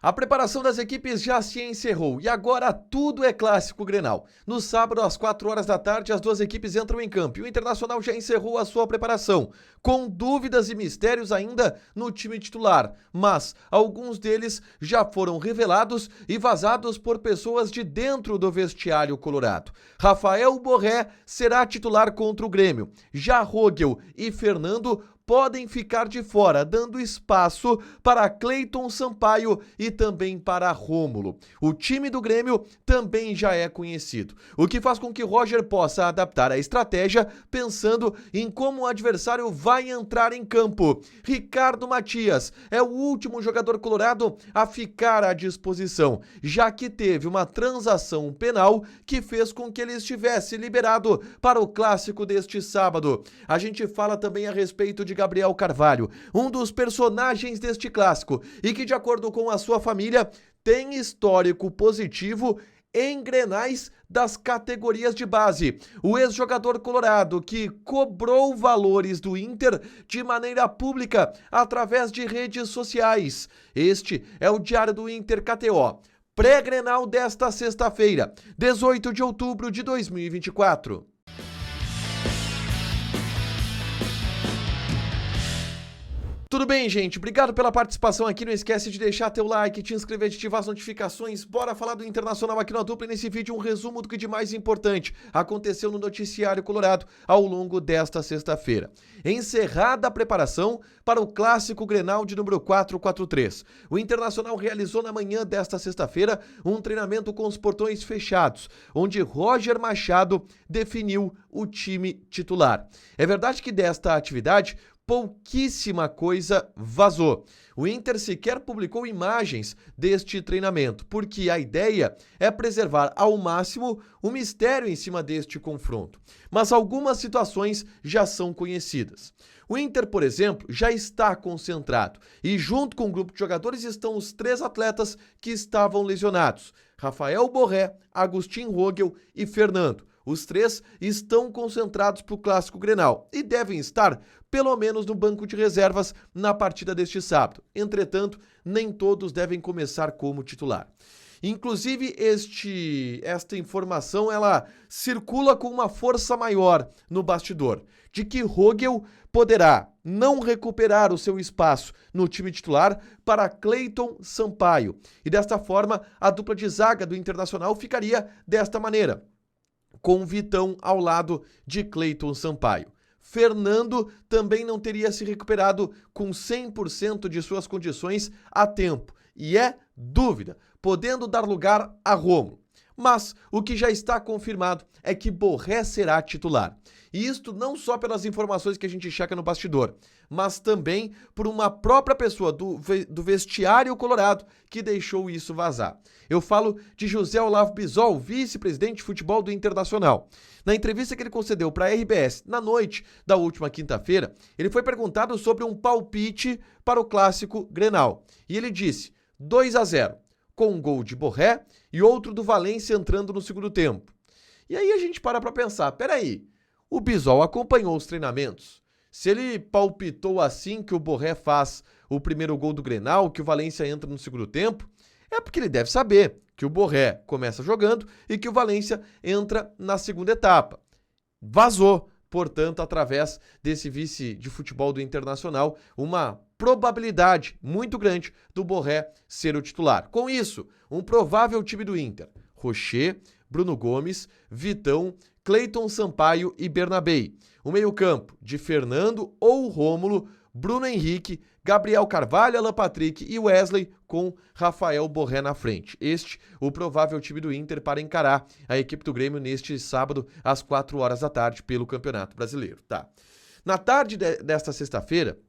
A preparação das equipes já se encerrou e agora tudo é clássico Grenal. No sábado, às 4 horas da tarde, as duas equipes entram em campo e o Internacional já encerrou a sua preparação, com dúvidas e mistérios ainda no time titular, mas alguns deles já foram revelados e vazados por pessoas de dentro do vestiário colorado. Rafael Borré será titular contra o Grêmio, já Rogel e Fernando podem ficar de fora, dando espaço para Cleiton Sampaio e também para Rômulo. O time do Grêmio também já é conhecido, o que faz com que Roger possa adaptar a estratégia pensando em como o adversário vai entrar em campo. Ricardo Matias é o último jogador colorado a ficar à disposição, já que teve uma transação penal que fez com que ele estivesse liberado para o clássico deste sábado. A gente fala também a respeito de Gabriel Carvalho, um dos personagens deste clássico e que, de acordo com a sua família, tem histórico positivo em grenais das categorias de base. O ex-jogador colorado que cobrou valores do Inter de maneira pública através de redes sociais. Este é o Diário do Inter KTO. Pré-grenal desta sexta-feira, 18 de outubro de 2024. Tudo bem, gente? Obrigado pela participação aqui. Não esquece de deixar teu like, te inscrever, de ativar as notificações. Bora falar do Internacional aqui na Dupla. E nesse vídeo um resumo do que de mais importante aconteceu no noticiário colorado ao longo desta sexta-feira. Encerrada a preparação para o clássico Grenal de número 443. O Internacional realizou na manhã desta sexta-feira um treinamento com os portões fechados, onde Roger Machado definiu o time titular. É verdade que desta atividade pouquíssima coisa vazou. O Inter sequer publicou imagens deste treinamento, porque a ideia é preservar ao máximo o mistério em cima deste confronto. Mas algumas situações já são conhecidas. O Inter, por exemplo, já está concentrado e junto com o grupo de jogadores estão os 3 atletas que estavam lesionados: Rafael Borré, Agustin Rogel e Fernando. Os 3 estão concentrados para o Clássico Grenal e devem estar, pelo menos, no banco de reservas na partida deste sábado. Entretanto, nem todos devem começar como titular. Inclusive, esta informação ela circula com uma força maior no bastidor, de que Rogel poderá não recuperar o seu espaço no time titular para Cleiton Sampaio. E desta forma, a dupla de zaga do Internacional ficaria desta maneira: com Vitão ao lado de Cleiton Sampaio. Fernando também não teria se recuperado com 100% de suas condições a tempo e é dúvida, podendo dar lugar a Rômulo. Mas o que já está confirmado é que Borré será titular. E isto não só pelas informações que a gente checa no bastidor, mas também por uma própria pessoa do vestiário colorado que deixou isso vazar. Eu falo de José Olavo Bisol, vice-presidente de futebol do Internacional. Na entrevista que ele concedeu para a RBS na noite da última quinta-feira, ele foi perguntado sobre um palpite para o clássico Grenal. E ele disse 2-0, com um gol de Borré e outro do Valência entrando no segundo tempo. E aí a gente para pensar, peraí, o Bisol acompanhou os treinamentos? Se ele palpitou assim que o Borré faz o primeiro gol do Grenal, que o Valência entra no segundo tempo, é porque ele deve saber que o Borré começa jogando e que o Valência entra na segunda etapa. Vazou, portanto, através desse vice de futebol do Internacional, uma probabilidade muito grande do Borré ser o titular. Com isso, um provável time do Inter: Rocher, Bruno Gomes, Vitão, Cleiton Sampaio e Bernabei. O meio-campo de Fernando ou Rômulo, Bruno Henrique, Gabriel Carvalho, Alan Patrick e Wesley, com Rafael Borré na frente. Este, o provável time do Inter para encarar a equipe do Grêmio neste sábado, às 4 horas da tarde, pelo Campeonato Brasileiro. Tá. Na tarde desta sexta-feira,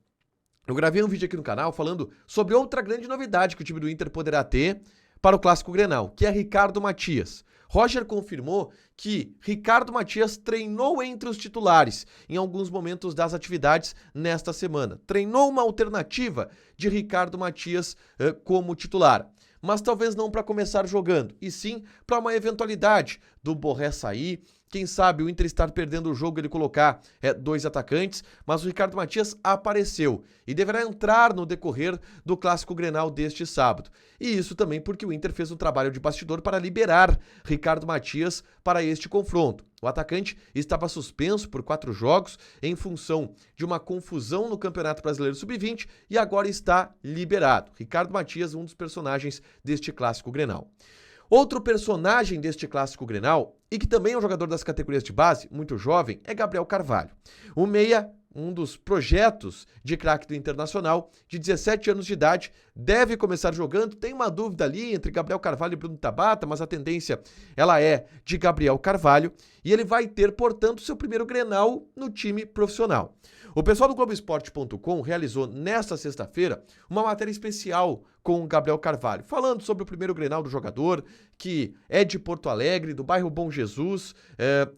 eu gravei um vídeo aqui no canal falando sobre outra grande novidade que o time do Inter poderá ter para o Clássico Grenal, que é Ricardo Matias. Roger confirmou que Ricardo Matias treinou entre os titulares em alguns momentos das atividades nesta semana. Treinou uma alternativa de Ricardo Matias como titular, mas talvez não para começar jogando, e sim para uma eventualidade do Borré sair quem sabe o Inter estar perdendo o jogo, ele colocar 2 atacantes, mas o Ricardo Matias apareceu e deverá entrar no decorrer do Clássico Grenal deste sábado. E isso também porque o Inter fez um trabalho de bastidor para liberar Ricardo Matias para este confronto. O atacante estava suspenso por 4 jogos em função de uma confusão no Campeonato Brasileiro Sub-20 e agora está liberado. Ricardo Matias, um dos personagens deste Clássico Grenal. Outro personagem deste Clássico Grenal, e que também é um jogador das categorias de base, muito jovem, é Gabriel Carvalho. O meia, um dos projetos de craque do Internacional, de 17 anos de idade, deve começar jogando. Tem uma dúvida ali entre Gabriel Carvalho e Bruno Tabata, mas a tendência ela é de Gabriel Carvalho, e ele vai ter, portanto, seu primeiro Grenal no time profissional. O pessoal do Globoesporte.com realizou nesta sexta-feira uma matéria especial com o Gabriel Carvalho, falando sobre o primeiro Grenal do jogador, que é de Porto Alegre, do bairro Bom Jesus,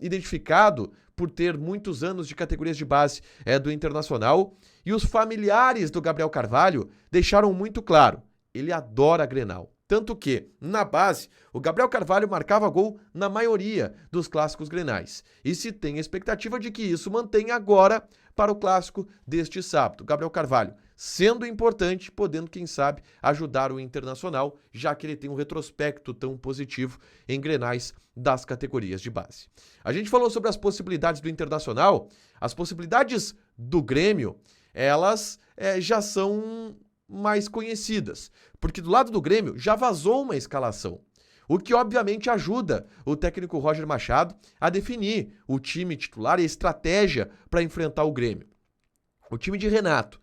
identificado por ter muitos anos de categorias de base do Internacional. E os familiares do Gabriel Carvalho deixaram muito claro, ele adora Grenal. Tanto que, na base, o Gabriel Carvalho marcava gol na maioria dos clássicos grenais. E se tem a expectativa de que isso mantenha agora para o clássico deste sábado. Gabriel Carvalho sendo importante, podendo, quem sabe, ajudar o Internacional, já que ele tem um retrospecto tão positivo em grenais das categorias de base. A gente falou sobre as possibilidades do Internacional, as possibilidades do Grêmio, elas já são mais conhecidas, porque do lado do Grêmio já vazou uma escalação, o que obviamente ajuda o técnico Roger Machado a definir o time titular e a estratégia para enfrentar o Grêmio. O time de Renato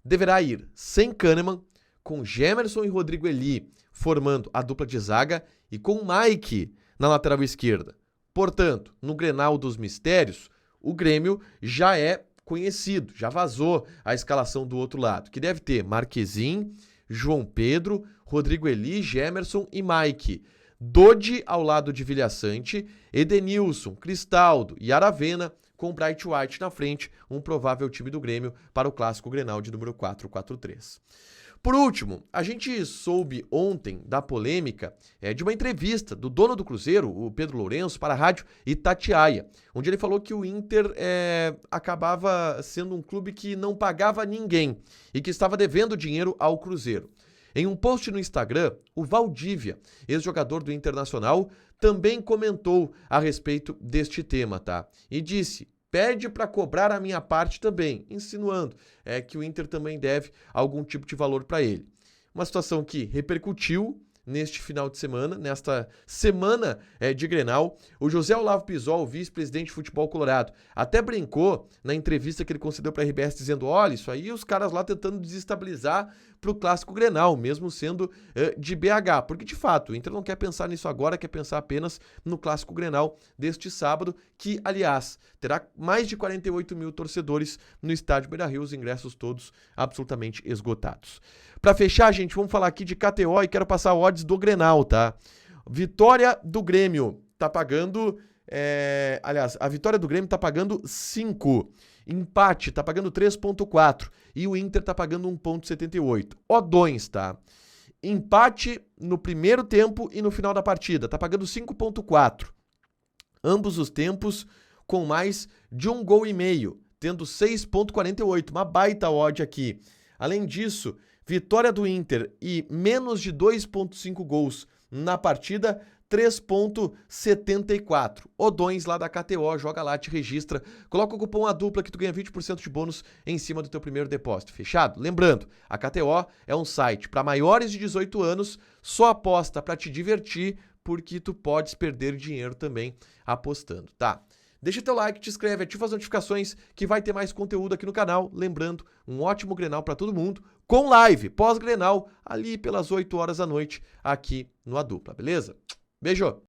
deverá ir sem Kahneman, com Gemerson e Rodrigo Eli formando a dupla de zaga e com Mike na lateral esquerda. Portanto, no Grenal dos Mistérios, o Grêmio já é conhecido, já vazou a escalação do outro lado, que deve ter Marquezin, João Pedro, Rodrigo Eli, Gemerson e Mike. Dodi ao lado de Vilhaçante, Edenilson, Cristaldo e Aravena, com Bright White na frente, um provável time do Grêmio para o Clássico Grenal de número 443. Por último, a gente soube ontem da polêmica de uma entrevista do dono do Cruzeiro, o Pedro Lourenço, para a rádio Itatiaia, onde ele falou que o Inter acabava sendo um clube que não pagava ninguém e que estava devendo dinheiro ao Cruzeiro. Em um post no Instagram, o Valdívia, ex-jogador do Internacional, também comentou a respeito deste tema, tá? E disse: pede para cobrar a minha parte também, insinuando que o Inter também deve algum tipo de valor para ele. Uma situação que repercutiu neste final de semana, nesta semana de Grenal. O José Olavo Pizol, vice-presidente de futebol colorado, até brincou na entrevista que ele concedeu para a RBS, dizendo: olha, isso aí os caras lá tentando desestabilizar para o Clássico Grenal, mesmo sendo de BH, porque de fato o Inter não quer pensar nisso agora, quer pensar apenas no Clássico Grenal deste sábado, que aliás terá mais de 48 mil torcedores no estádio Beira-Rio, os ingressos todos absolutamente esgotados. Para fechar, gente, vamos falar aqui de KTO e quero passar odds do Grenal, tá? Vitória do Grêmio tá pagando, aliás, a vitória do Grêmio tá pagando 5. Empate tá pagando 3,4 e o Inter tá pagando 1,78. Odões, tá? Empate no primeiro tempo e no final da partida, tá pagando 5,4. Ambos os tempos com mais de 1,5 gol, tendo 6,48, uma baita odd aqui. Além disso, vitória do Inter e menos de 2,5 gols na partida, 3,74. Odões lá da KTO, joga lá, te registra, coloca o cupom A Dupla que tu ganha 20% de bônus em cima do teu primeiro depósito, fechado? Lembrando, a KTO é um site para maiores de 18 anos, só aposta para te divertir, porque tu podes perder dinheiro também apostando, tá? Deixa teu like, te inscreve, ativa as notificações que vai ter mais conteúdo aqui no canal. Lembrando, um ótimo Grenal para todo mundo, com live pós-Grenal ali pelas 8 horas da noite aqui no A Dupla, beleza? Beijo!